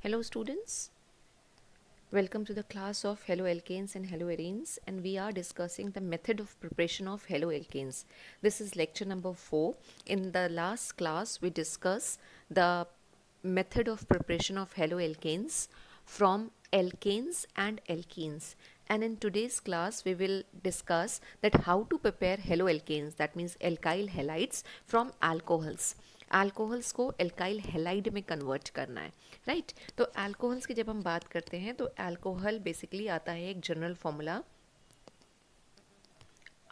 Hello students, welcome to the class of haloalkanes and haloarenes, and we are discussing the method of preparation of haloalkanes. This is lecture number 4. In the last class we discussed the method of preparation of haloalkanes from alkanes and alkenes, and in today's class we will discuss that how to prepare haloalkanes, that means alkyl halides, from alcohols. Alcohols को alkyl halide में convert करना है, right. तो alcohols की जब हम बात करते हैं तो अल्कोहल बेसिकली आता है एक जनरल फॉर्मूला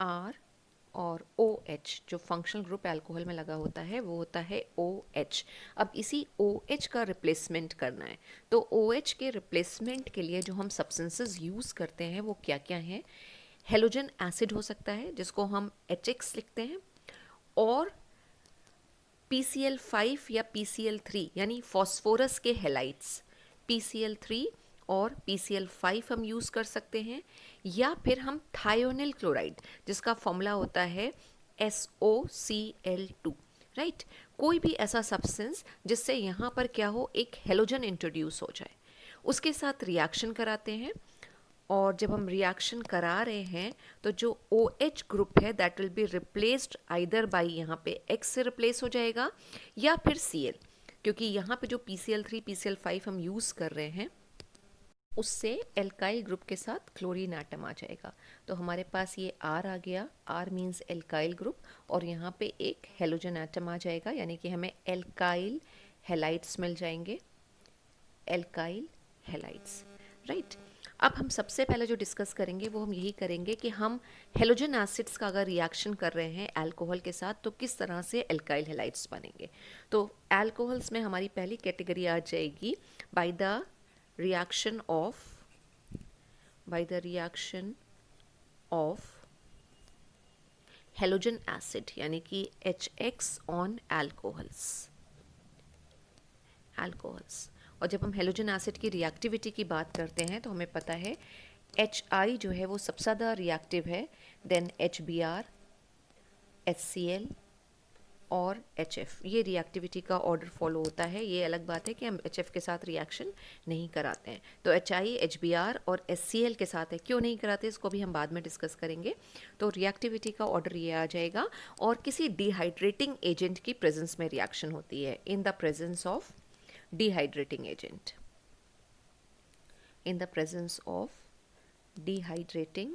आर और ओ एच, जो फंक्शनल ग्रुप अल्कोहल में लगा होता है वो होता है ओ एच। अब इसी ओ एच का रिप्लेसमेंट करना है, तो ओ एच के रिप्लेसमेंट के लिए जो हम सब्सटेंसेस यूज़ करते हैं वो क्या क्या हैं। हेलोजन एसिड हो सकता है जिसको हम HX लिखते हैं, और PCl5 या PCl3 यानी फॉस्फोरस के हेलाइड्स PCl3 और PCl5 हम यूज़ कर सकते हैं, या फिर हम थायोनिल क्लोराइड जिसका फॉर्मूला होता है SOCl2, राइट। कोई भी ऐसा सब्सटेंस जिससे यहाँ पर क्या हो, एक हेलोजन इंट्रोड्यूस हो जाए, उसके साथ रिएक्शन कराते हैं। और जब हम रिएक्शन करा रहे हैं तो जो OH ग्रुप है that will be replaced either by, यहाँ पे X से रिप्लेस हो जाएगा या फिर Cl, क्योंकि यहाँ पे जो PCl3 PCl5 हम यूज़ कर रहे हैं उससे एल्काइल ग्रुप के साथ क्लोरीन एटम आ जाएगा। तो हमारे पास ये R आ गया, R मीन्स एल्काइल ग्रुप, और यहाँ पे एक हेलोजन एटम आ जाएगा, यानी कि हमें एल्काइल हेलाइड्स मिल जाएंगे, एल्काइल हेलाइड्स, राइट। अब हम सबसे पहले जो डिस्कस करेंगे वो हम यही करेंगे कि हम हेलोजन एसिड्स का अगर रिएक्शन कर रहे हैं अल्कोहल के साथ तो किस तरह से एल्काइल हेलाइड्स बनेंगे। तो अल्कोहल्स में हमारी पहली कैटेगरी आ जाएगी by the reaction of halogen acid, यानी कि HX ऑन अल्कोहल्स। और जब हम हेलोजन एसिड की रिएक्टिविटी की बात करते हैं तो हमें पता है HI जो है वो सबसे ज़्यादा रिएक्टिव है, देन HBr, HCl और HF। ये रिएक्टिविटी का ऑर्डर फॉलो होता है। ये अलग बात है कि हम HF के साथ रिएक्शन नहीं कराते हैं, तो HI, HBr और HCl के साथ है, क्यों नहीं कराते इसको भी हम बाद में डिस्कस करेंगे। तो रिएक्टिविटी का ऑर्डर ये आ जाएगा, और किसी डिहाइड्रेटिंग एजेंट की प्रेजेंस में रिएक्शन होती है, in the presence of dehydrating agent, in the presence of dehydrating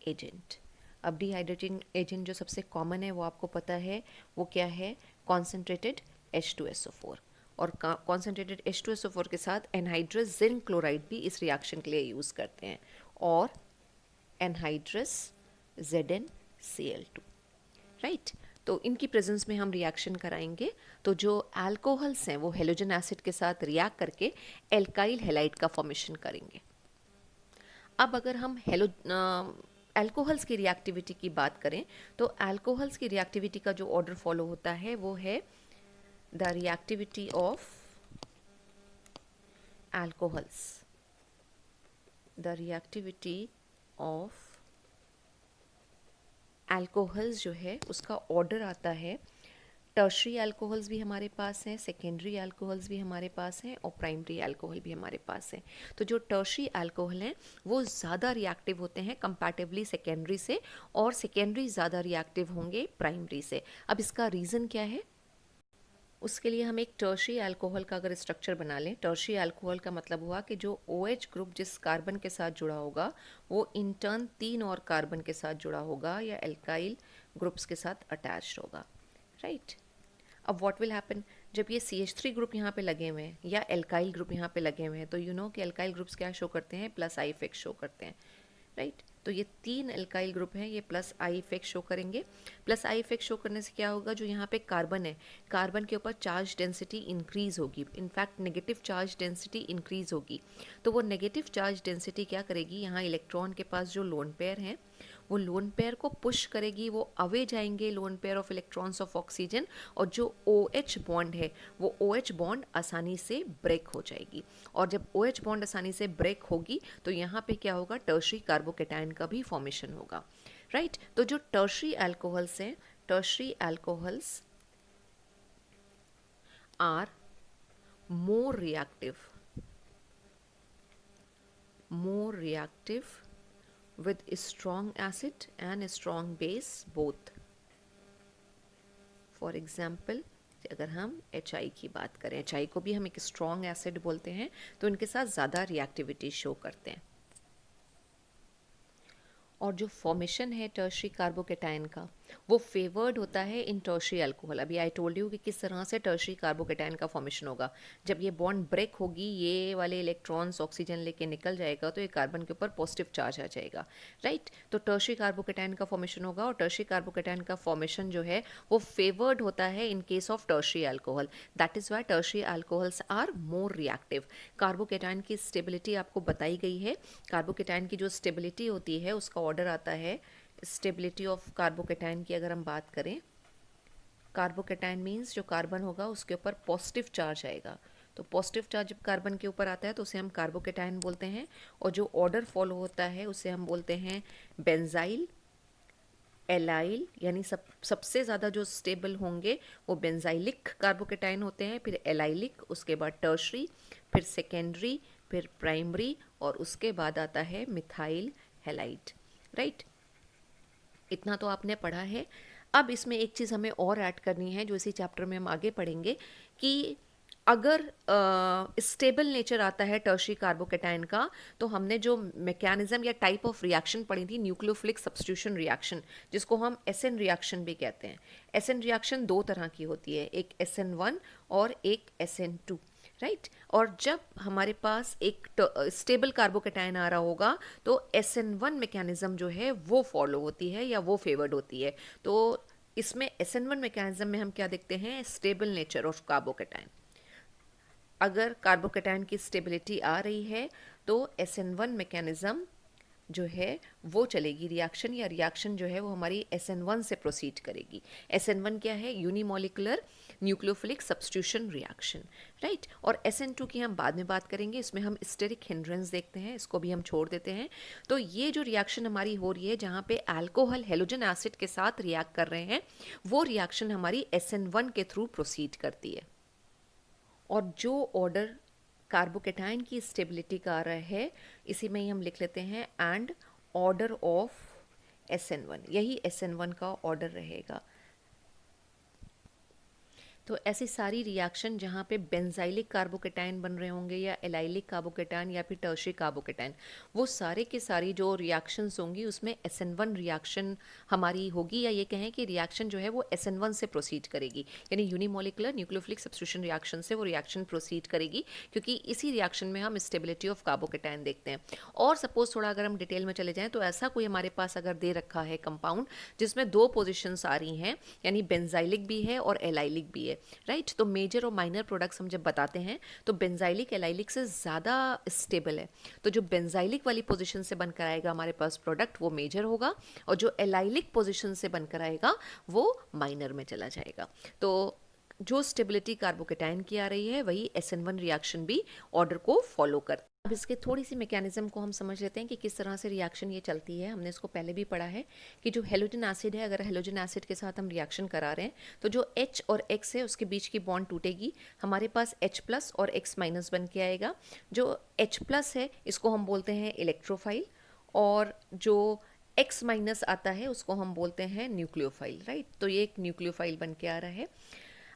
agent। अब डिहाइड्रेटिंग एजेंट जो सबसे कॉमन है वो आपको पता है वो क्या है, कॉन्सेंट्रेटेड H2SO4, और कॉन्सेंट्रेटेड H2SO4 के साथ एनहाइड्रस जिंक क्लोराइड भी इस रिएक्शन के लिए यूज़ करते हैं, और एनहाइड्रस ZnCl2, राइट। तो इनकी प्रेजेंस में हम रिएक्शन कराएंगे, तो जो अल्कोहल्स हैं वो हेलोजन एसिड के साथ रिएक्ट करके एल्काइल हेलाइड का फॉर्मेशन करेंगे। अब अगर हम अल्कोहल्स की रिएक्टिविटी की बात करें तो अल्कोहल्स की रिएक्टिविटी का जो ऑर्डर फॉलो होता है वो है the reactivity of alcohols, the reactivity of alcohols जो है उसका ऑर्डर आता है, टर्शरी अल्कोहल्स भी हमारे पास हैं, सेकेंडरी अल्कोहल्स भी हमारे पास हैं, और प्राइमरी अल्कोहल भी हमारे पास हैं। तो जो टर्शरी अल्कोहल हैं वो ज़्यादा रिएक्टिव होते हैं कंपैरेटिवली सेकेंडरी से, और सेकेंडरी ज़्यादा रिएक्टिव होंगे प्राइमरी से। अब इसका रीज़न क्या है, उसके लिए हम एक टर्शरी अल्कोहल का अगर स्ट्रक्चर बना लें, टर्शरी अल्कोहल का मतलब हुआ कि जो OH ग्रुप जिस कार्बन के साथ जुड़ा होगा वो इन टर्न 3 और कार्बन के साथ जुड़ा होगा या एल्काइल ग्रुप्स के साथ अटैच्ड होगा, राइट। अब व्हाट विल हैपन, जब ये CH3 ग्रुप यहाँ पे लगे हुए हैं या एल्काइल ग्रुप यहाँ पे लगे हुए हैं, तो यू नो कि एल्काइल ग्रुप्स क्या शो करते हैं, प्लस आई इफेक्ट शो करते हैं, राइट। तो ये 3 एल्काइल ग्रुप हैं, ये प्लस आई इफेक्ट शो करेंगे। प्लस आई इफेक्ट शो करने से क्या होगा, जो यहाँ पे कार्बन है, कार्बन के ऊपर चार्ज डेंसिटी इंक्रीज होगी, in fact negative charge density increase होगी। तो वो नेगेटिव चार्ज डेंसिटी क्या करेगी, यहाँ इलेक्ट्रॉन के पास जो लोन पेयर हैं वो लोन पेयर को पुश करेगी, वो अवे जाएंगे lone pair of electrons of oxygen, और जो OH बॉन्ड है वो OH बॉन्ड आसानी से ब्रेक हो जाएगी, और जब OH बॉन्ड आसानी से ब्रेक होगी तो यहाँ पे क्या होगा, टर्शरी कार्बोकेटायन का भी फॉर्मेशन होगा, राइट। तो जो टर्शरी अल्कोहल्स हैं, tertiary alcohols are more reactive with strong acid and strong base both. For example अगर हम HI की बात करें, HI को भी हम एक स्ट्रॉन्ग एसिड बोलते हैं, तो इनके साथ ज़्यादा रिएक्टिविटी शो करते हैं। और जो फॉर्मेशन है टर्शरी कार्बोकेटाइन का, वो फेवर्ड होता है इन टर्शरी अल्कोहल। अभी आई टोल्ड यू कि किस तरह से टर्शरी कार्बोकेटाइन का फॉर्मेशन होगा। जब ये बॉन्ड ब्रेक होगी, ये वाले इलेक्ट्रॉन्स ऑक्सीजन लेके निकल जाएगा, तो ये कार्बन के ऊपर पॉजिटिव चार्ज आ जाएगा, राइट। तो टर्शरी कार्बोकेटाइन का फॉर्मेशन होगा, और टर्शरी कार्बोकेटाइन का फॉर्मेशन जो है वो फेवर्ड होता है in case of tertiary alcohol. That is why tertiary alcohols are more reactive. Carbocation की स्टेबिलिटी आपको बताई गई है। कार्बोकेटाइन की जो स्टेबिलिटी होती है उसका ऑर्डर आता है, स्टेबिलिटी ऑफ कार्बोकेटाइन की अगर हम बात करें, कार्बोकेटाइन मीन्स जो कार्बन होगा उसके ऊपर पॉजिटिव चार्ज आएगा। तो पॉजिटिव चार्ज जब कार्बन के ऊपर आता है तो उसे हम कार्बोकेटाइन बोलते हैं, और जो ऑर्डर फॉलो होता है उसे हम बोलते हैं बेंजाइल, एलाइल, यानी सबसे ज़्यादा जो स्टेबल होंगे वो बेंजाइलिक कार्बोकेटाइन होते हैं, फिर एलाइलिक, उसके बाद टर्शरी, फिर सेकेंडरी, फिर प्राइमरी, और उसके बाद आता है मिथाइल हैलाइड, राइट। इतना तो आपने पढ़ा है। अब इसमें एक चीज़ हमें और ऐड करनी है, जो इसी चैप्टर में हम आगे पढ़ेंगे, कि अगर स्टेबल नेचर आता है टर्शरी कार्बोकेटाइन का, तो हमने जो मैकेनिज्म या टाइप ऑफ रिएक्शन पढ़ी थी, न्यूक्लियोफिलिक सब्स्टिट्यूशन रिएक्शन, जिसको हम SN रिएक्शन भी कहते हैं। SN रिएक्शन दो तरह की होती है, एक SN1 और एक SN2, राइट। और जब हमारे पास एक स्टेबल कार्बोकेटाइन आ रहा होगा, तो SN1 मैकेनिज्म जो है वो फॉलो होती है या वो फेवर्ड होती है। तो इसमें SN1 मैकेनिज्म में हम क्या देखते हैं, स्टेबल नेचर ऑफ कार्बोकेटाइन। अगर कार्बोकेटाइन की स्टेबिलिटी आ रही है तो SN1 मैकेनिज्म जो है वो चलेगी रिएक्शन, या रिएक्शन जो है वो हमारी SN1 से प्रोसीड करेगी। SN1 क्या है, unimolecular nucleophilic substitution reaction, right. और SN2 की हम बाद में बात करेंगे, इसमें हम स्टेरिक हिंड्रेंस देखते हैं, इसको भी हम छोड़ देते हैं। तो ये जो रिएक्शन हमारी हो रही है, जहाँ पे अल्कोहल हेलोजन एसिड के साथ रिएक्ट कर रहे हैं, वो रिएक्शन हमारी SN1 के थ्रू प्रोसीड करती है। और जो ऑर्डर कार्बोकेटाइन की स्टेबिलिटी का आ रहा है, इसी में ही हम लिख लेते हैं एंड ऑर्डर ऑफ SN1, यही SN1 का ऑर्डर रहेगा। तो ऐसी सारी रिएक्शन जहाँ पे बेंजाइलिक कार्बोकेटाइन बन रहे होंगे, या एलाइलिक कार्बोकेटाइन, या फिर टर्शरी कार्बोकेटाइन, वो सारे की सारी जो रिएक्शंस होंगी उसमें SN1 रिएक्शन हमारी होगी, या ये कहें कि रिएक्शन जो है वो SN1 से प्रोसीड करेगी, यानी यूनिमोलिकुलर न्यूक्लियोफिलिक सब्स्टिट्यूशन रिएक्शन से वो रिएक्शन प्रोसीड करेगी, क्योंकि इसी रिएक्शन में हम स्टेबिलिटी ऑफ कार्बोकेटाइन देखते हैं। और सपोज थोड़ा अगर हम डिटेल में चले जाएँ, तो ऐसा कोई हमारे पास अगर दे रखा है कंपाउंड जिसमें दो पोजिशंस आ रही हैं, यानी बेंजाइलिक भी है और एलाइलिक भी है, राइट। तो मेजर और माइनर प्रोडक्ट्स हम जब बताते हैं तो बेंजाइलिक एलाइलिक से ज़्यादा स्टेबल है, तो जो बेंजाइलिक वाली पोजीशन से बनकर आएगा हमारे पास प्रोडक्ट वो मेजर होगा, और जो एलाइलिक पोजीशन से बनकर आएगा वो माइनर में चला जाएगा। तो जो स्टेबिलिटी कार्बोकेटाइन की आ रही है वही SN1 रिएक्शन भी ऑर्डर को फॉलो करता है। अब इसके थोड़ी सी मैकेनिज्म को हम समझ लेते हैं कि किस तरह से रिएक्शन ये चलती है। हमने इसको पहले भी पढ़ा है कि जो हेलोजन एसिड है, अगर हेलोजन एसिड के साथ हम रिएक्शन करा रहे हैं तो जो H और X है उसके बीच की बॉन्ड टूटेगी, हमारे पास H+ और X- बन के आएगा। जो H+ है इसको हम बोलते हैं इलेक्ट्रोफाइल, और जो X- आता है उसको हम बोलते हैं न्यूक्लियोफाइल, राइट। तो ये एक न्यूक्लियोफाइल बन के आ रहा है।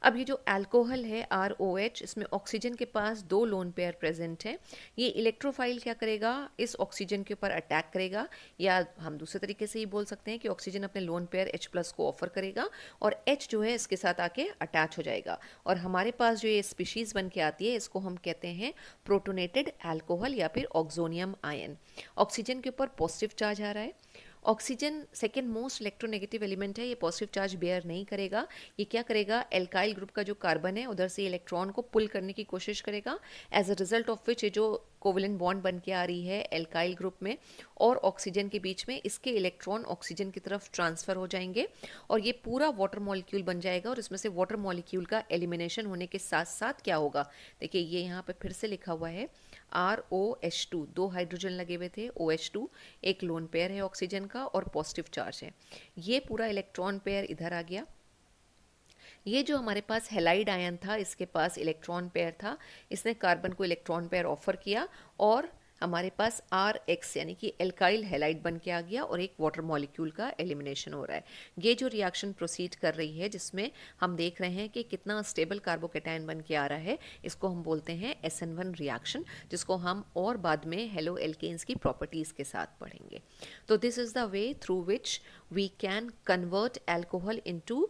अब ये जो अल्कोहल है ROH, इसमें ऑक्सीजन के पास दो लोन पेयर प्रेजेंट है। ये इलेक्ट्रोफाइल क्या करेगा, इस ऑक्सीजन के ऊपर अटैक करेगा, या हम दूसरे तरीके से ही बोल सकते हैं कि ऑक्सीजन अपने लोन पेयर H+ को ऑफर करेगा, और H जो है इसके साथ आके अटैच हो जाएगा, और हमारे पास जो ये स्पीशीज़ बन के आती है इसको हम कहते हैं प्रोटोनेटेड अल्कोहल या फिर ऑक्सोनियम आयन। ऑक्सीजन के ऊपर पॉजिटिव चार्ज आ रहा है, oxygen second most electronegative element है, ये पॉजिटिव चार्ज बेयर नहीं करेगा। ये क्या करेगा, एल्काइल ग्रुप का जो कार्बन है उधर से इलेक्ट्रॉन को पुल करने की कोशिश करेगा, as a result of which ये जो कोवेलेंट बॉन्ड बन के आ रही है एल्काइल ग्रुप में और ऑक्सीजन के बीच में, इसके इलेक्ट्रॉन ऑक्सीजन की तरफ ट्रांसफ़र हो जाएंगे, और ये पूरा वाटर मॉलिक्यूल बन जाएगा। और इसमें से वाटर मॉलिक्यूल का एलिमिनेशन होने के साथ साथ क्या होगा, देखिए ये यहाँ पे फिर से लिखा हुआ है ROH2, दो हाइड्रोजन लगे हुए थे, OH2 एक लोन पेयर है ऑक्सीजन का और पॉजिटिव चार्ज है। ये पूरा इलेक्ट्रॉन पेयर इधर आ गया, ये जो हमारे पास हेलाइड आयन था, इसके पास इलेक्ट्रॉन पेयर था, इसने कार्बन को इलेक्ट्रॉन पेयर ऑफर किया और हमारे पास RX यानी कि एल्काइल हेलाइड बन के आ गया और एक वाटर मॉलिक्यूल का एलिमिनेशन हो रहा है। ये जो रिएक्शन प्रोसीड कर रही है जिसमें हम देख रहे हैं कि कितना स्टेबल कार्बोकेटायन बन के आ रहा है, इसको हम बोलते हैं SN1 रिएक्शन, जिसको हम और बाद में हेलो एल्केन्स की प्रॉपर्टीज़ के साथ पढ़ेंगे। तो this is the way through which we can convert alcohol into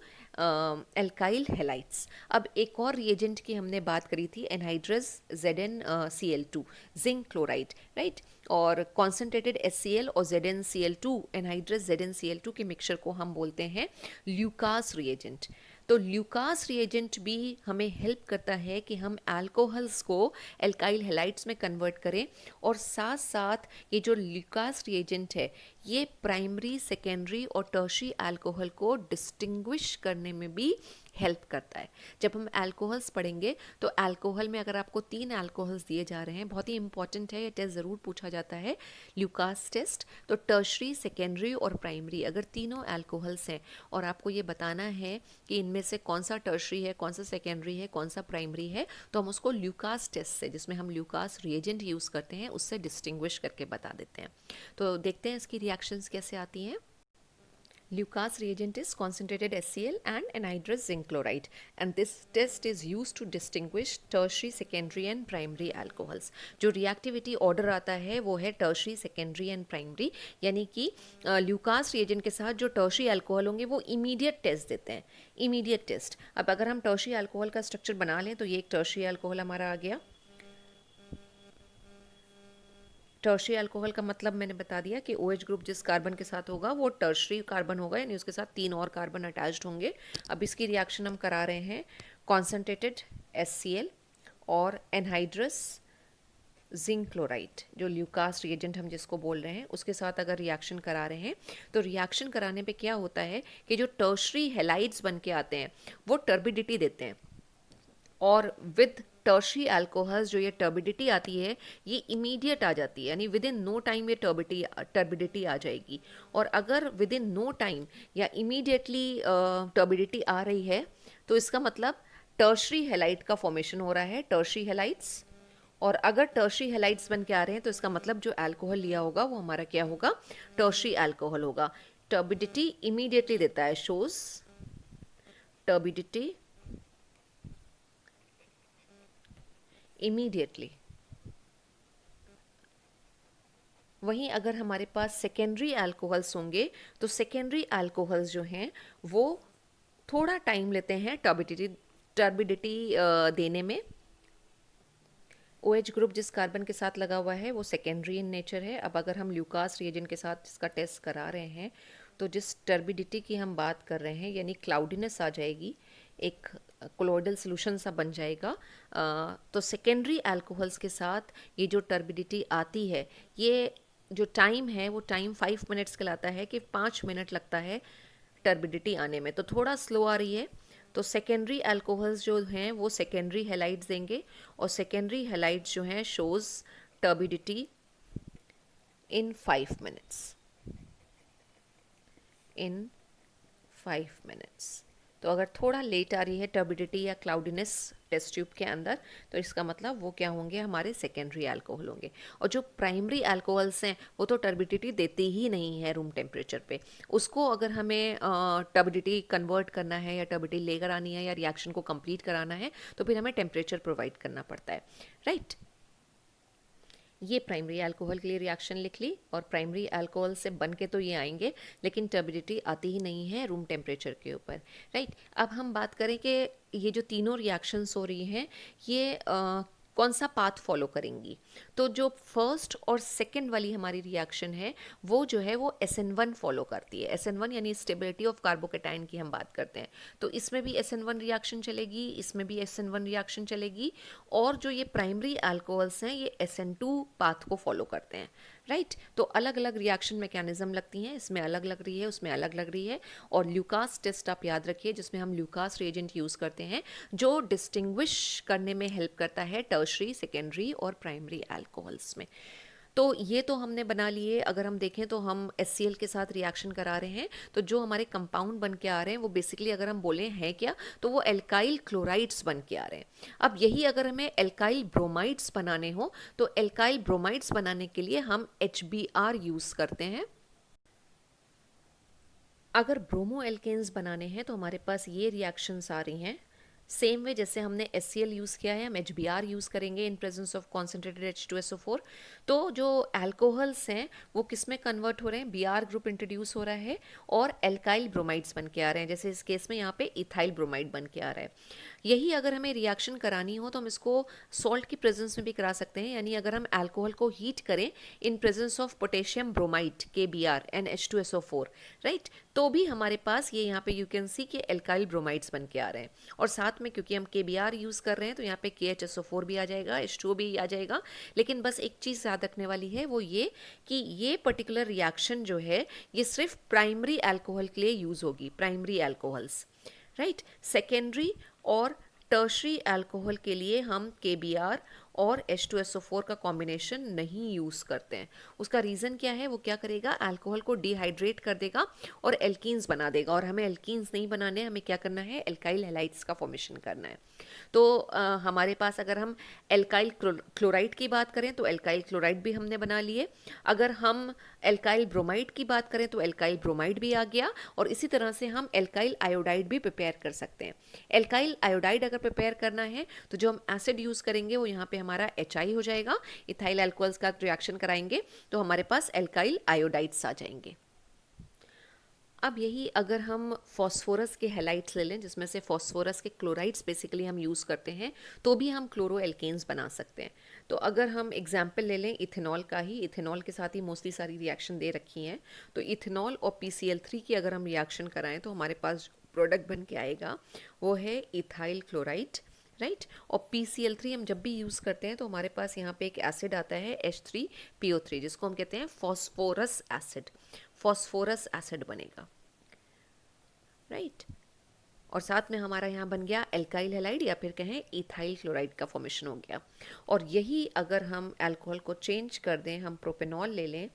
alkyl halides. अब एक और रिएजेंट की हमने बात करी थी, anhydrous ZnCl2 zinc chloride, right, और कॉन्सेंट्रेटेड HCl और ZnCl2 एनहाइड्रस ZnCl2 के मिक्सचर को हम बोलते हैं ल्यूकास रिएजेंट। तो ल्यूकास रिएजेंट भी हमें हेल्प करता है कि हम अल्कोहल्स को एल्काइल हेलाइड्स में कन्वर्ट करें, और साथ साथ ये जो ल्यूकास रिएजेंट है ये प्राइमरी, सेकेंडरी और टर्शियरी अल्कोहल को डिस्टिंग्विश करने में भी हेल्प करता है। जब हम अल्कोहल्स पढ़ेंगे तो अल्कोहल में अगर आपको 3 अल्कोहल्स दिए जा रहे हैं, बहुत ही इंपॉर्टेंट है, ये टेस्ट ज़रूर पूछा जाता है, ल्यूकास टेस्ट। तो टर्शियरी, सेकेंडरी और प्राइमरी अगर तीनों अल्कोहल्स हैं और आपको ये बताना है कि इनमें से कौन सा टर्शियरी है, कौन सा सेकेंडरी है, कौन सा प्राइमरी है, तो हम उसको ल्यूकास टेस्ट से, जिसमें हम ल्यूकास रिएजेंट यूज़ करते हैं, उससे डिस्टिंग्विश करके बता देते हैं। तो देखते हैं इसकी रिएक्शंस कैसे आती हैं। Lucas reagent is concentrated HCl and anhydrous zinc chloride, and this test is used to distinguish tertiary, secondary and primary alcohols. जो reactivity order आता है वो है tertiary, secondary and primary, यानी कि ल्यूकास रिएजेंट के साथ जो टर्शियरी अल्कोहल होंगे वो इमीडिएट टेस्ट देते हैं, इमीडिएट टेस्ट। अब अगर हम टर्शियरी अल्कोहल का स्ट्रक्चर बना लें तो ये एक टर्शियरी अल्कोहल हमारा आ गया। टर्शियरी अल्कोहल का मतलब मैंने बता दिया कि OH ग्रुप जिस कार्बन के साथ होगा वो टर्शियरी कार्बन होगा, यानी उसके साथ 3 और कार्बन अटैच्ड होंगे। अब इसकी रिएक्शन हम करा रहे हैं कॉन्सेंट्रेटेड HCl और एनहाइड्रस जिंक क्लोराइड, जो ल्यूकास रिएजेंट हम जिसको बोल रहे हैं, उसके साथ अगर रिएक्शन करा रहे हैं तो रिएक्शन कराने पे क्या होता है कि जो टर्शियरी हेलाइड्स बन के आते हैं वो टर्बिडिटी देते हैं, और विद टर्शियरी अल्कोहल्स जो ये टर्बिडिटी आती है ये इमीडिएट आ जाती है, यानी विद इन नो टाइम ये टर्बिडिटी आ जाएगी। और अगर विद इन नो टाइम या इमीडिएटली टर्बिडिटी आ रही है तो इसका मतलब टर्शियरी हेलाइड का फॉर्मेशन हो रहा है, टर्शियरी हेलाइड्स। और अगर टर्शियरी हेलाइड्स बन के आ रहे हैं तो इसका मतलब जो अल्कोहल लिया होगा वो हमारा क्या होगा, टर्शियरी अल्कोहल होगा। टर्बिडिटी इमीडिएटली देता है, शोज टर्बिडिटी इमीडिएटली। वहीं अगर हमारे पास सेकेंडरी अल्कोहल्स होंगे तो सेकेंडरी अल्कोहल्स जो हैं वो थोड़ा टाइम लेते हैं टर्बिडिटी देने में। OH ग्रुप जिस कार्बन के साथ लगा हुआ है वो सेकेंडरी इन नेचर है। अब अगर हम ल्यूकास रिएजेंट के साथ इसका टेस्ट करा रहे हैं तो जिस टर्बिडिटी की हम बात कर रहे हैं यानी क्लाउडीनेस आ जाएगी, एक कोलोइडल सोल्यूशन सा बन जाएगा। तो सेकेंडरी अल्कोहल्स के साथ ये जो टर्बिडिटी आती है, ये जो टाइम है वो टाइम 5 मिनट्स कहलाता है, कि 5 मिनट लगता है टर्बिडिटी आने में, तो थोड़ा स्लो आ रही है। तो सेकेंडरी अल्कोहल्स जो हैं वो सेकेंडरी हेलाइड्स देंगे, और सेकेंडरी हेलाइड्स जो हैं शोज टर्बिडिटी इन 5 मिनट्स, इन 5 मिनट्स। तो अगर थोड़ा लेट आ रही है टर्बिडिटी या क्लाउडीनेस टेस्ट ट्यूब के अंदर तो इसका मतलब वो क्या होंगे, हमारे सेकेंडरी अल्कोहल होंगे। और जो प्राइमरी अल्कोहल्स हैं वो तो टर्बिडिटी देते ही नहीं है रूम टेम्परेचर पे, उसको अगर हमें टर्बिडिटी कन्वर्ट करना है या टर्बिडिटी लेकर आनी है या रिएक्शन को कंप्लीट कराना है तो फिर हमें टेम्परेचर प्रोवाइड करना पड़ता है, राइट। ये प्राइमरी अल्कोहल के लिए रिएक्शन लिख ली, और प्राइमरी अल्कोहल से बन के तो ये आएंगे लेकिन टर्बिडिटी आती ही नहीं है रूम टेम्परेचर के ऊपर, राइट। अब हम बात करें कि ये जो तीनों रिएक्शंस हो रही हैं ये कौन सा पाथ फॉलो करेंगी। तो जो फर्स्ट और सेकंड वाली हमारी रिएक्शन है वो जो है वो SN1 फॉलो करती है। SN1 यानी स्टेबिलिटी ऑफ कार्बोकेटाइन की हम बात करते हैं, तो इसमें भी SN1 रिएक्शन चलेगी, इसमें भी SN1 रिएक्शन चलेगी, और जो ये प्राइमरी अल्कोहल्स हैं ये SN2 पाथ को फॉलो करते हैं, राइट। तो अलग अलग रिएक्शन मैकेनिज्म लगती हैं, इसमें अलग लग रही है, उसमें अलग लग रही है। और ल्यूकास टेस्ट आप याद रखिए जिसमें हम ल्यूकास रिएजेंट यूज़ करते हैं जो डिस्टिंग्विश करने में हेल्प करता है टर्शियरी, सेकेंडरी और प्राइमरी अल्कोहल्स में। तो ये तो हमने बना लिए। अगर हम देखें तो हम HCl के साथ रिएक्शन करा रहे हैं, तो जो हमारे कंपाउंड बन के आ रहे हैं वो बेसिकली अगर हम बोलें हैं क्या, तो वो एल्काइल क्लोराइड्स बन के आ रहे हैं। अब यही अगर हमें एल्काइल ब्रोमाइड्स बनाने हो तो एल्काइल ब्रोमाइड्स बनाने के लिए हम HBr यूज़ करते हैं। अगर ब्रोमो एल्केन्स बनाने हैं तो हमारे पास ये रिएक्शंस आ रही हैं। सेम वे जैसे हमने HCl यूज़ किया है, हम HBr यूज़ करेंगे in presence of concentrated H2SO4। तो जो अल्कोहल्स हैं वो किस में कन्वर्ट हो रहे हैं, Br ग्रुप इंट्रोड्यूस हो रहा है और एल्काइल ब्रोमाइड्स बन के आ रहे हैं। जैसे इस केस में यहाँ पे इथाइल ब्रोमाइड बन के आ रहा है। यही अगर हमें रिएक्शन करानी हो तो हम इसको सॉल्ट की प्रेजेंस में भी करा सकते हैं, यानी अगर हम अल्कोहल को हीट करें in presence of potassium bromide KBr and H2SO4, right, तो भी हमारे पास ये यहाँ पे यू कैन सी के एल्काइल ब्रोमाइड्स बन के आ रहे हैं। और साथ में क्योंकि हम KBr यूज़ कर रहे हैं तो यहाँ पे KHSO4 भी आ जाएगा, H2O भी आ जाएगा। लेकिन बस एक चीज़ याद रखने वाली है वो ये कि ये पर्टिकुलर रिएक्शन जो है ये सिर्फ प्राइमरी अल्कोहल के लिए यूज़ होगी, प्राइमरी अल्कोहल्स, राइट। सेकेंडरी और टर्शरी अल्कोहल के लिए हम KBr और H2SO4 का कॉम्बिनेशन नहीं यूज़ करते हैं। उसका रीज़न क्या है, वो क्या करेगा, अल्कोहल को डिहाइड्रेट कर देगा और एल्कीन्स बना देगा। और हमें एल्कीन्स नहीं बनाने, हमें क्या करना है, एल्काइल हैलाइड्स का फॉर्मेशन करना है। तो हमारे पास अगर हम एल्काइल क्लोराइड की बात करें तो एल्काइल क्लोराइड भी हमने बना लिए। अगर हम एल्काइल ब्रोमाइड की बात करें तो एल्काइल ब्रोमाइड भी आ गया। और इसी तरह से हम एल्काइल आयोडाइड भी प्रिपेयर कर सकते हैं। एल्काइल आयोडाइड अगर प्रिपेयर करना है तो जो हम एसिड यूज़ करेंगे वो यहाँ पे हमारा HI हो जाएगा। इथाइल अल्कोहल्स का रिएक्शन कराएंगे तो हमारे पास एल्काइल आयोडाइड्स आ जाएंगे। अब यही अगर हम फॉस्फोरस के हैलाइड्स ले लें, जिसमें से फॉस्फोरस के क्लोराइड्स बेसिकली हम यूज़ करते हैं, तो भी हम क्लोरो एल्केन्स बना सकते हैं। तो अगर हम एग्जाम्पल ले लें इथेनॉल का ही, इथेनॉल के साथ ही मोस्टली सारी रिएक्शन दे रखी हैं, तो इथेनॉल और PCl3 की अगर हम रिएक्शन कराएं तो हमारे पास प्रोडक्ट बन के आएगा वो है इथाइल क्लोराइड, राइट। और PCl3 हम जब भी यूज़ करते हैं तो हमारे पास यहाँ पे एक एसिड आता है H3PO3, जिसको हम कहते हैं फॉस्फोरस एसिड। फॉस्फोरस एसिड बनेगा, राइट। और साथ में हमारा यहाँ बन गया एल्काइल हैलाइड या फिर कहें इथाइल क्लोराइड का फॉर्मेशन हो गया। और यही अगर हम अल्कोहल को चेंज कर दें, हम प्रोपेनॉल ले लें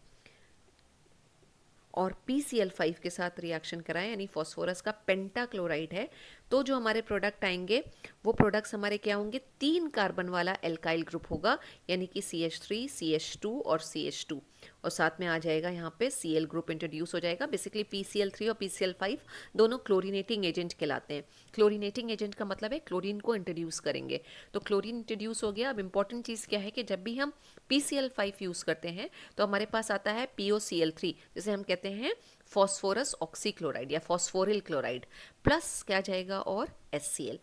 और PCl5 के साथ रिएक्शन कराएं, यानी फॉस्फोरस का पेंटाक्लोराइड है, तो जो हमारे प्रोडक्ट आएंगे वो प्रोडक्ट्स हमारे क्या होंगे, 3 कार्बन वाला एल्काइल ग्रुप होगा, यानी कि CH3, CH2 और CH2। और साथ में आ जाएगा यहाँ पे Cl ग्रुप इंट्रोड्यूस हो जाएगा। बेसिकली PCl3 और PCl5 दोनों क्लोरीनेटिंग एजेंट कहलाते हैं। क्लोरीनेटिंग एजेंट का मतलब है क्लोरीन को इंट्रोड्यूस करेंगे, तो क्लोरीन इंट्रोड्यूस हो गया। अब इंपॉर्टेंट चीज़ क्या है कि जब भी हम PCl5 यूज़ करते हैं तो हमारे पास आता है POCl3, जिसे हम कहते हैं फॉस्फोरस ऑक्सीक्लोराइड या फॉस्फोरिल क्लोराइड, प्लस क्या जाएगा और HCl।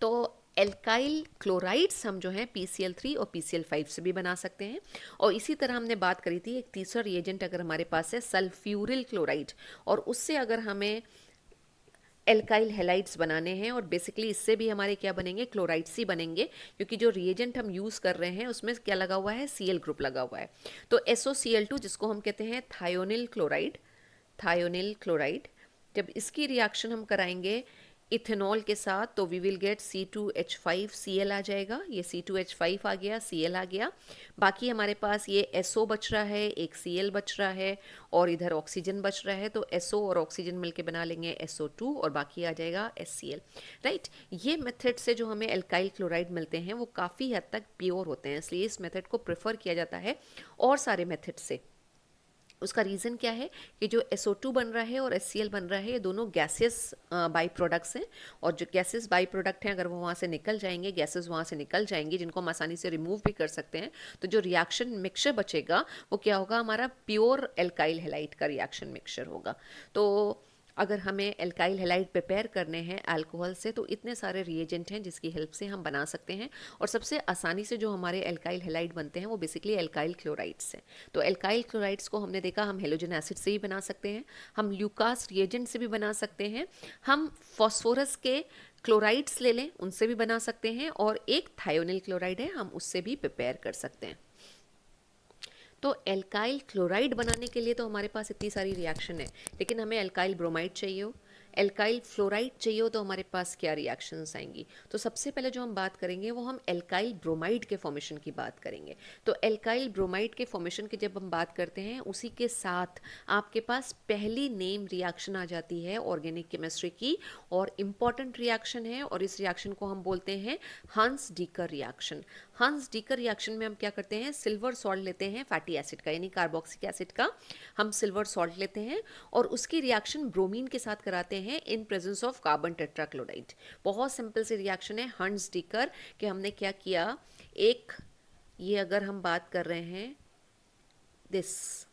तो एल्काइल क्लोराइड्स हम जो हैं PCl3 और PCl5 से भी बना सकते हैं। और इसी तरह हमने बात करी थी एक तीसरा रिएजेंट अगर हमारे पास है सल्फ्यूरिल क्लोराइड, और उससे अगर हमें एल्काइल हैलाइड्स बनाने हैं, और बेसिकली इससे भी हमारे क्या बनेंगे, क्लोराइड्स ही बनेंगे, क्योंकि जो रिएजेंट हम यूज़ कर रहे हैं उसमें क्या लगा हुआ है, Cl ग्रुप लगा हुआ है। तो SOCl2 जिसको हम कहते हैं थायोनिल क्लोराइड, थायोनिल क्लोराइड, जब इसकी रिएक्शन हम कराएंगे इथेनॉल के साथ तो वी विल गेट C2H5Cl आ जाएगा। ये C2H5 आ गया, Cl आ गया। बाकी हमारे पास ये SO बच रहा है, एक Cl बच रहा है और इधर ऑक्सीजन बच रहा है, तो SO और ऑक्सीजन मिलके बना लेंगे SO2 और बाकी आ जाएगा HCl, राइट। ये मेथड से जो हमें एल्काइल क्लोराइड मिलते हैं वो काफ़ी हद तक प्योर होते हैं, इसलिए इस मेथड को प्रेफर किया जाता है और सारे मेथड से। उसका रीज़न क्या है कि जो SO2 बन रहा है और HCl बन रहा है ये दोनों गैसेस बाई प्रोडक्ट्स हैं, और जो गैसेस बाई प्रोडक्ट हैं अगर वो वहाँ से निकल जाएंगे, गैसेस वहाँ से निकल जाएंगी जिनको हम आसानी से रिमूव भी कर सकते हैं, तो जो रिएक्शन मिक्सचर बचेगा वो क्या होगा, हमारा प्योर एल्काइल हैलाइड का रिएक्शन मिक्सचर होगा। तो अगर हमें एल्काइल हैलाइड प्रिपेयर करने हैं अल्कोहल से तो इतने सारे रिएजेंट हैं जिसकी हेल्प से हम बना सकते हैं, और सबसे आसानी से जो हमारे एल्काइल हैलाइड बनते हैं वो बेसिकली एल्काइल क्लोराइड्स हैं। तो एल्काइल क्लोराइड्स को हमने देखा हम हेलोजन एसिड से भी बना सकते हैं, हम ल्यूकास रिएजेंट से भी बना सकते हैं, हम फॉस्फोरस के क्लोराइड्स ले लें उनसे भी बना सकते हैं, और एक थायोनिल क्लोराइड है हम उससे भी प्रिपेयर कर सकते हैं। तो एल्काइल क्लोराइड बनाने के लिए तो हमारे पास इतनी सारी रिएक्शन है, लेकिन हमें एल्काइल ब्रोमाइड चाहिए हो, एल्काइल फ्लोराइड चाहिए हो तो हमारे पास क्या रिएक्शंस आएंगी? तो सबसे पहले जो हम बात करेंगे वो हम एल्काइल ब्रोमाइड के फॉर्मेशन की बात करेंगे। तो एल्काइल ब्रोमाइड के फॉर्मेशन की जब हम बात करते हैं, उसी के साथ आपके पास पहली नेम रिएक्शन आ जाती है ऑर्गेनिक केमिस्ट्री की, और इम्पॉर्टेंट रिएक्शन है, और इस रिएक्शन को हम बोलते हैं हंस डीकर रिएक्शन। हंस डीकर रिएक्शन में हम क्या करते हैं, सिल्वर सॉल्ट लेते हैं फैटी एसिड का, यानी कार्बोक्सिलिक एसिड का हम सिल्वर सॉल्ट लेते हैं और उसकी रिएक्शन ब्रोमीन के साथ कराते हैं in presence of carbon tetrachloride. बहुत सिंपल सी रिएक्शन है हंस डीकर कि हमने क्या किया, एक ये अगर हम बात कर रहे हैं दिस,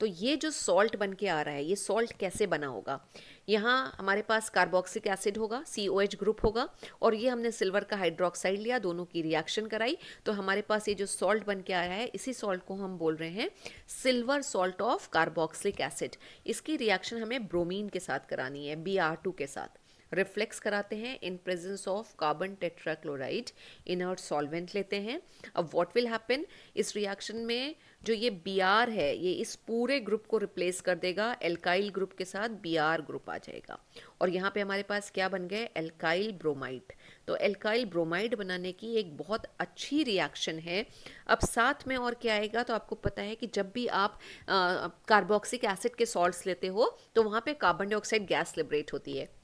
तो ये जो सॉल्ट बन के आ रहा है, ये सॉल्ट कैसे बना होगा, यहाँ हमारे पास कार्बोक्सिलिक एसिड होगा, COH ग्रुप होगा, और ये हमने सिल्वर का हाइड्रोक्साइड लिया, दोनों की रिएक्शन कराई, तो हमारे पास ये जो सॉल्ट बन के आया है, इसी सॉल्ट को हम बोल रहे हैं silver salt of carboxylic acid. इसकी रिएक्शन हमें ब्रोमीन के साथ करानी है, Br2 के साथ। रिफ्लेक्स कराते हैं in presence of carbon tetrachloride, inert solvent लेते हैं। अब व्हाट विल हैपन, इस रिएक्शन में जो ये Br है, ये इस पूरे ग्रुप को रिप्लेस कर देगा, एल्काइल ग्रुप के साथ Br ग्रुप आ जाएगा, और यहाँ पे हमारे पास क्या बन गए, एल्काइल ब्रोमाइड। तो एल्काइल ब्रोमाइड बनाने की एक बहुत अच्छी रिएक्शन है। अब साथ में और क्या आएगा, तो आपको पता है कि जब भी आप कार्बोक्सिलिक एसिड के सॉल्ट्स लेते हो तो वहाँ पे कार्बन डाइऑक्साइड गैस लिबरेट होती है,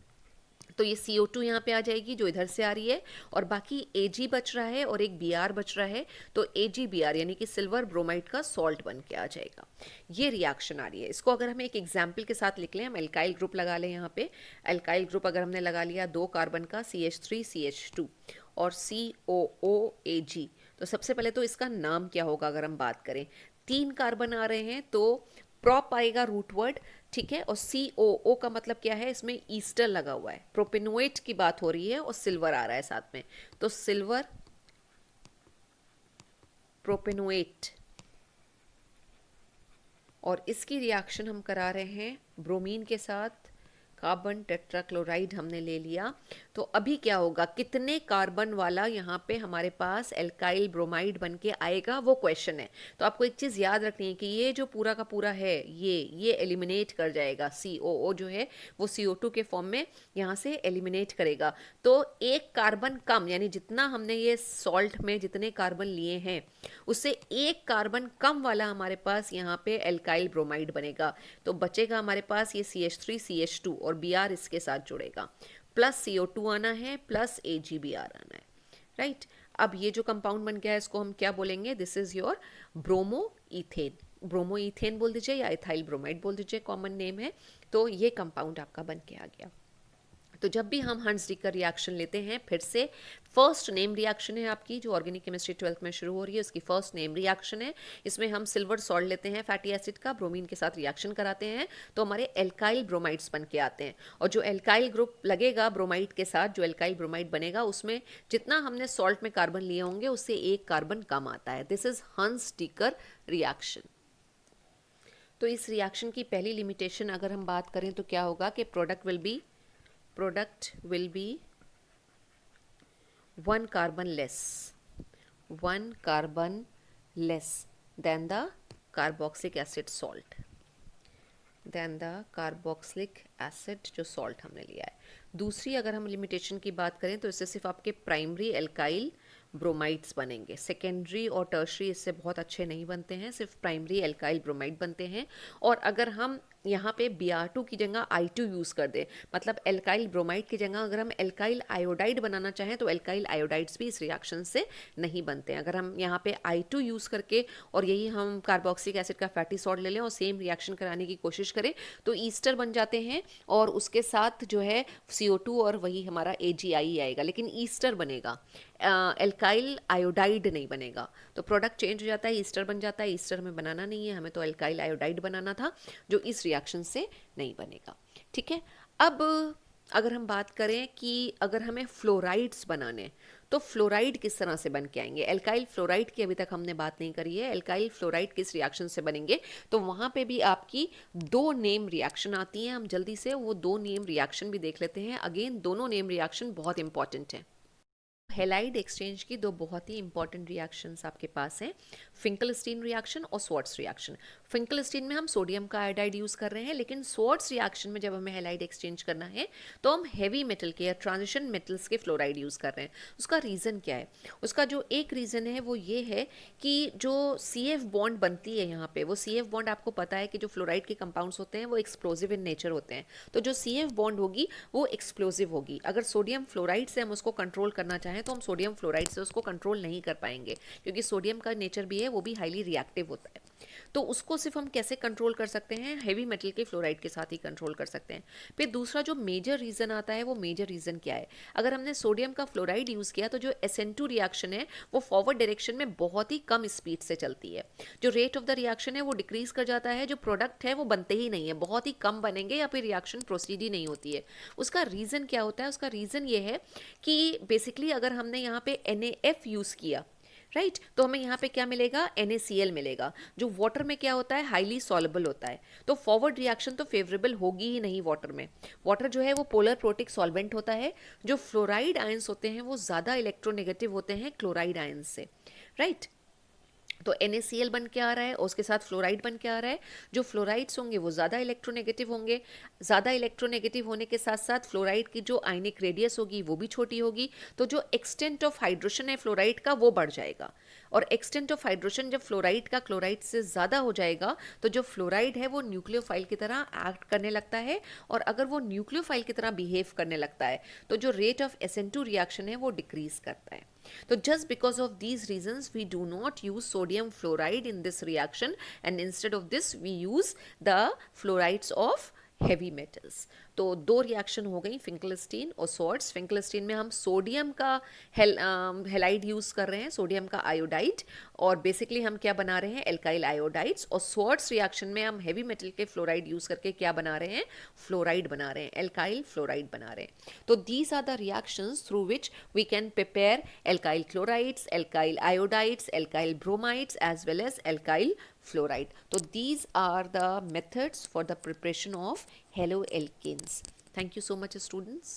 तो ये CO2 यहाँ पे आ जाएगी जो इधर से आ रही है, और बाकी Ag बच रहा है और एक Br बच रहा है, तो AgBr यानी कि सिल्वर ब्रोमाइड का सॉल्ट बन के आ जाएगा। ये रिएक्शन आ रही है। इसको अगर हम एक एग्जाम्पल के साथ लिख लें, हम एल्काइल ग्रुप लगा लें यहाँ पे। एल्काइल ग्रुप अगर हमने लगा लिया 2 कार्बन का, CH3CH2 और COOAg, तो सबसे पहले तो इसका नाम क्या होगा अगर हम बात करें, 3 कार्बन आ रहे हैं तो प्रॉप आएगा रूट वर्ड, ठीक है, और COO का मतलब क्या है, इसमें ईस्टर लगा हुआ है, प्रोपेनोएट की बात हो रही है और सिल्वर आ रहा है साथ में, तो सिल्वर प्रोपेनोएट, और इसकी रिएक्शन हम करा रहे हैं ब्रोमीन के साथ, कार्बन टेट्राक्लोराइड हमने ले लिया। तो अभी क्या होगा, कितने कार्बन वाला यहाँ पे हमारे पास एल्काइल ब्रोमाइड बन के आएगा, वो क्वेश्चन है। तो आपको एक चीज़ याद रखनी है कि ये जो पूरा का पूरा है, ये एलिमिनेट कर जाएगा, COO जो है वो CO2 के फॉर्म में यहाँ से एलिमिनेट करेगा, तो एक कार्बन कम, यानी जितना हमने ये सॉल्ट में जितने कार्बन लिए हैं उससे एक कार्बन कम वाला हमारे पास यहाँ पे एल्काइल ब्रोमाइड बनेगा। तो बचेगा हमारे पास ये CH3CH2 और Br इसके साथ जुड़ेगा, प्लस CO2 आना है, प्लस AgBr आना है, राइट। अब ये जो कंपाउंड बन गया है इसको हम क्या बोलेंगे, this is your bromo ethane. Bromo ethane बोल दीजिए या इथाइल ब्रोमाइड बोल दीजिए, कॉमन नेम है। तो ये कंपाउंड आपका बन के आ गया। तो जब भी हम हंस डीकर रिएक्शन लेते हैं, फिर से फर्स्ट नेम रिएक्शन है आपकी जो ऑर्गेनिक केमिस्ट्री 12th में शुरू हो रही है, उसकी फर्स्ट नेम रिएक्शन है। इसमें हम सिल्वर सॉल्ट लेते हैं फैटी एसिड का, ब्रोमीन के साथ रिएक्शन कराते हैं, तो हमारे एल्काइल ब्रोमाइड्स बन के आते हैं, और जो एल्काइल ग्रुप लगेगा ब्रोमाइड के साथ, जो एल्काइल ब्रोमाइड बनेगा उसमें जितना हमने सॉल्ट में कार्बन लिए होंगे उससे एक कार्बन कम आता है। दिस इज हंस डीकर रिएक्शन। तो इस रिएक्शन की पहली लिमिटेशन अगर हम बात करें तो क्या होगा कि product will be 1 carbon less than the carboxylic acid salt, जो सॉल्ट हमने लिया है। दूसरी अगर हम लिमिटेशन की बात करें तो इससे सिर्फ आपके प्राइमरी एल्काइल ब्रोमाइड्स बनेंगे, सेकेंडरी और टर्शरी इससे बहुत अच्छे नहीं बनते हैं, सिर्फ प्राइमरी एल्काइल ब्रोमाइड बनते हैं। और अगर हम यहाँ पे Br2 की जगह I2 यूज़ कर दें, मतलब एल्काइल ब्रोमाइड की जगह अगर हम एल्काइल आयोडाइड बनाना चाहें तो एल्काइल आयोडाइड्स भी इस रिएक्शन से नहीं बनते हैं। अगर हम यहाँ पे I2 यूज़ करके और यही हम कार्बोक्सिलिक एसिड का फैटी सॉल्ट ले लें और सेम रिएक्शन कराने की कोशिश करें तो ईस्टर बन जाते हैं, और उसके साथ जो है CO2 और वही हमारा AgI आएगा, लेकिन ईस्टर बनेगा, एल्काइल आयोडाइड नहीं बनेगा। तो प्रोडक्ट चेंज हो जाता है, ईस्टर बन जाता है। ईस्टर हमें बनाना नहीं है, हमें तो एल्काइल आयोडाइड बनाना था जो इस रिएक्शन से नहीं बनेगा, ठीक है। अब अगर हम बात करें कि अगर हमें फ्लोराइड्स बनाने तो फ्लोराइड किस तरह से बन के आएंगे, एल्काइल फ्लोराइड की अभी तक हमने बात नहीं करी है। एल्काइल फ्लोराइड किस रिएक्शन से बनेंगे, तो वहाँ पे भी आपकी 2 नेम रिएक्शन आती हैं। हम जल्दी से वो 2 नेम रिएक्शन भी देख लेते हैं। अगेन दोनों नेम रिएक्शन बहुत इंपॉर्टेंट है। हेलाइड एक्सचेंज की दो बहुत ही इंपॉर्टेंट रिएक्शंस आपके पास हैं, फिंकलस्टीन रिएक्शन और स्वार्ट्स रिएक्शन। फिंकलस्टीन में हम सोडियम का आयोडाइड यूज़ कर रहे हैं, लेकिन स्वार्ट्स रिएक्शन में जब हमें हेलाइड एक्सचेंज करना है तो हम हैवी मेटल के या ट्रांजिशन मेटल्स के फ्लोराइड यूज़ कर रहे हैं। उसका रीज़न क्या है? उसका जो एक रीज़न है वो ये है कि जो CF बॉन्ड बनती है यहाँ पे, वो CF बॉन्ड आपको पता है कि जो फ्लोराइड के कंपाउंड्स होते हैं वो एक्सप्लोजिव इन नेचर होते हैं, तो जो CF बॉन्ड होगी वो एक्सप्लोजिव होगी। अगर सोडियम फ्लोराइड से हम उसको कंट्रोल करना चाहें तो हम सोडियम फ्लोराइड से उसको कंट्रोल नहीं कर पाएंगे, क्योंकि सोडियम का नेचर भी है वो भी हाईली रिएक्टिव होता है। तो उसको सिर्फ हम कैसे कंट्रोल कर सकते हैं? हैवी मेटल के फ्लोराइड के साथ ही कंट्रोल कर सकते हैं। फिर दूसरा जो मेजर रीज़न आता है, वो मेजर रीज़न क्या है? अगर हमने सोडियम का फ्लोराइड यूज़ किया तो जो SN2 रिएक्शन है वो फॉरवर्ड डायरेक्शन में बहुत ही कम स्पीड से चलती है। जो रेट ऑफ द रिएक्शन है वो डिक्रीज कर जाता है, जो प्रोडक्ट है वो बनते ही नहीं है, बहुत ही कम बनेंगे या फिर रिएक्शन प्रोसीड ही नहीं होती है। उसका रीज़न क्या होता है? उसका रीज़न ये है कि बेसिकली अगर हमने यहाँ पे NaF यूज़ किया, राइट, तो हमें यहाँ पे क्या मिलेगा? NaCl मिलेगा, जो वाटर में क्या होता है? हाईली सॉल्युबल होता है। तो फॉरवर्ड रिएक्शन तो फेवरेबल होगी ही नहीं वाटर में। वाटर जो है वो पोलर प्रोटिक सॉल्वेंट होता है। जो फ्लोराइड आयंस होते हैं वो ज़्यादा इलेक्ट्रोनेगेटिव होते हैं क्लोराइड आयंस से, राइट। तो NaCl बन के आ रहा है और उसके साथ फ्लोराइड बन के आ रहा है। जो फ्लोराइड्स होंगे वो ज़्यादा इलेक्ट्रोनेगेटिव होंगे। ज़्यादा इलेक्ट्रोनेगेटिव होने के साथ साथ फ्लोराइड की जो आयनिक रेडियस होगी वो भी छोटी होगी, तो जो एक्सटेंट ऑफ हाइड्रोशन है फ्लोराइड का वो बढ़ जाएगा। और एक्सटेंट ऑफ हाइड्रोशन जब फ्लोराइड का क्लोराइड से ज़्यादा हो जाएगा तो जो फ्लोराइड है वो न्यूक्लियोफाइल की तरह एक्ट करने लगता है, और अगर वो न्यूक्लियोफाइल की तरह बिहेव करने लगता है तो जो रेट ऑफ SN2 रिएक्शन है वो डिक्रीज करता है। So just because of these reasons we do not use sodium fluoride in this reaction, and instead of this we use the fluorides of heavy metals। तो दो reaction हो गई, Finkelstein और Swarts. Finkelstein में हम sodium का halide use कर रहे हैं, सोडियम का आयोडाइड, और बेसिकली हम क्या बना रहे हैं? Alkyl iodides. और स्वार्ट्स रिएक्शन में हम हैवी मेटल के फ्लोराइड यूज़ करके क्या बना रहे हैं? फ्लोराइड बना रहे हैं, एल्काइल फ्लोराइड बना रहे हैं। तो these are the reactions through which we can prepare alkyl chlorides, alkyl iodides, alkyl bromides as well as alkyl fluoride। So these are the methods for the preparation of haloalkanes। Thank you so much, students।